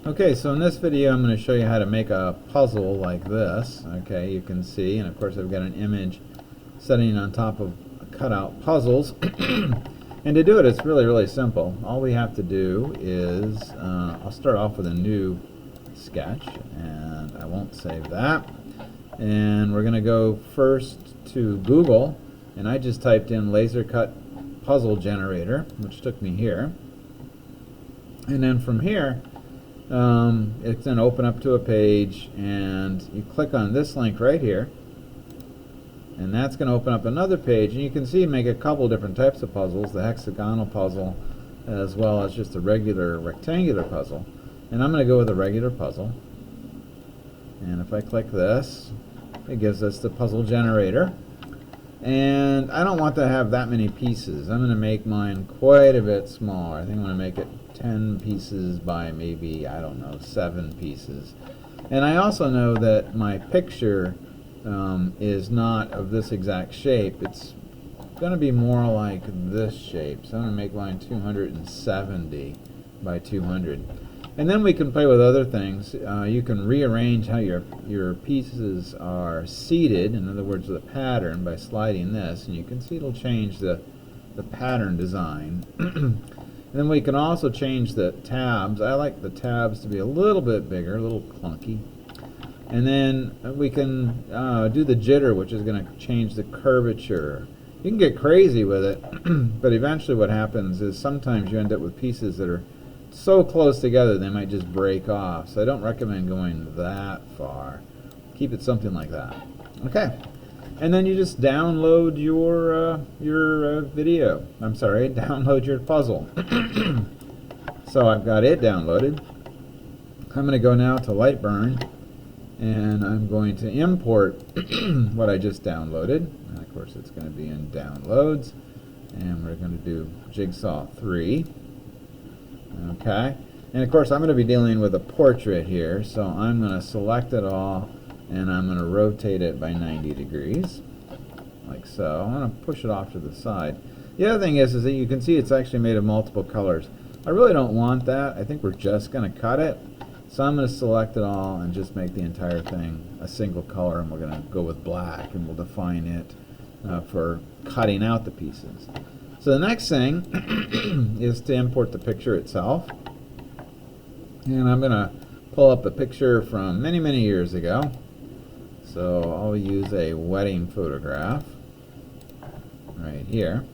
Okay, so in this video I'm going to show you how to make a puzzle like this. Okay, you can see, and of course I've got an image sitting on top of cutout puzzles. And to do it, it's really simple. All we have to do is, I'll start off with a new sketch, and I won't save that. And we're going to go first to Google, and I just typed in laser cut puzzle generator, which took me here. And then from here, it's going to open up to a page, and you click on this link right here, and that's going to open up another page, and you can see make a couple different types of puzzles, the hexagonal puzzle as well as just a regular rectangular puzzle. And I'm going to go with a regular puzzle, and if I click this, it gives us the puzzle generator. And I don't want to have that many pieces. I'm going to make mine quite a bit smaller. I think I'm going to make it 10 pieces by maybe, I don't know, 7 pieces. And I also know that my picture is not of this exact shape. It's going to be more like this shape. So I'm going to make mine 270 by 200. And then we can play with other things. You can rearrange how your pieces are seated, in other words the pattern, by sliding this, and you can see it'll change the pattern design. And then we can also change the tabs. I like the tabs to be a little bit bigger, a little clunky. And then we can do the jitter, which is going to change the curvature. You can get crazy with it, but eventually what happens is sometimes you end up with pieces that are so close together they might just break off. So I don't recommend going that far. Keep it something like that. Okay. And then you just download your video. I'm sorry, download your puzzle. So I've got it downloaded. I'm going to go now to LightBurn, and I'm going to import what I just downloaded. And of course it's going to be in downloads, and we're going to do jigsaw 3. Okay, and of course I'm going to be dealing with a portrait here, so I'm going to select it all, and I'm going to rotate it by 90 degrees, like so. I'm going to push it off to the side. The other thing is that you can see it's actually made of multiple colors. I really don't want that. I think we're just going to cut it. So I'm going to select it all and just make the entire thing a single color, and we're going to go with black, and we'll define it for cutting out the pieces. So the next thing is to import the picture itself. And I'm going to pull up a picture from many years ago. So I'll use a wedding photograph right here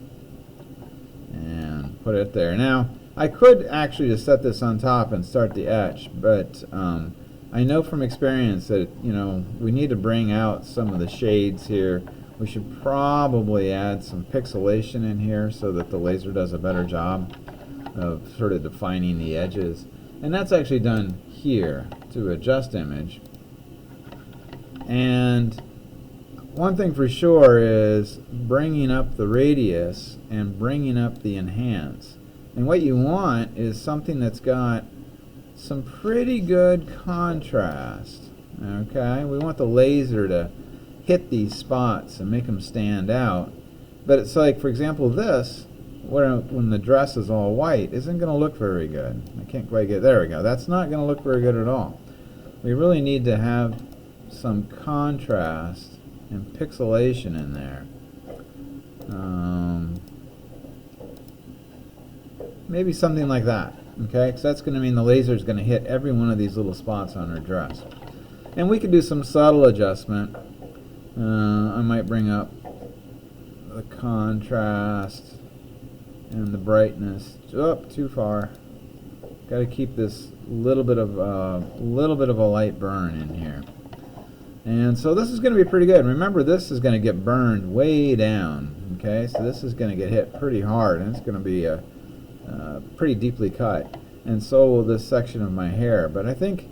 and put it there. Now, I could actually just set this on top and start the etch, but I know from experience that, you know, we need to bring out some of the shades here. We should probably add some pixelation in here so that the laser does a better job of sort of defining the edges. And that's actually done here to adjust image. And one thing for sure is bringing up the radius and bringing up the enhance. And what you want is something that's got some pretty good contrast. Okay, we want the laser to hit these spots and make them stand out. But it's like, for example, this, when the dress is all white, isn't going to look very good. I can't quite get, there we go. That's not going to look very good at all. We really need to have some contrast and pixelation in there. Maybe something like that, okay? Because that's going to mean the laser is going to hit every one of these little spots on her dress. And we can do some subtle adjustment. I might bring up the contrast and the brightness up too far. Got to keep this little bit of a light burn in here. And so this is going to be pretty good. Remember, this is going to get burned way down. Okay, so this is going to get hit pretty hard, and it's going to be a pretty deeply cut. And so will this section of my hair. But I think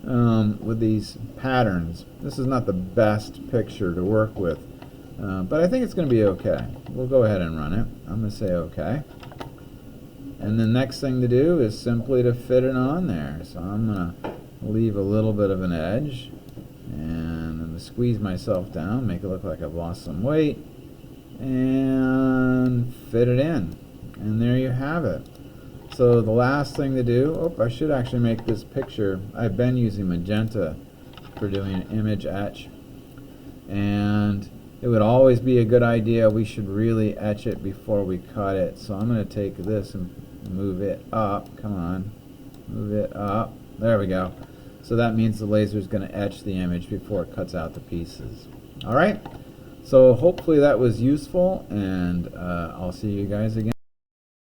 with these patterns, this is not the best picture to work with, but I think it's going to be okay. We'll go ahead and run it. I'm going to say okay. And the next thing to do is simply to fit it on there. So I'm going to leave a little bit of an edge, and I'm going to squeeze myself down, make it look like I've lost some weight, and fit it in. And there you have it. So the last thing to do, I should actually make this picture. I've been using magenta for doing an image etch, and it would always be a good idea. We should really etch it before we cut it. So I'm going to take this and move it up. Come on, move it up. There we go. So that means the laser is going to etch the image before it cuts out the pieces. Alright, so hopefully that was useful, and I'll see you guys again.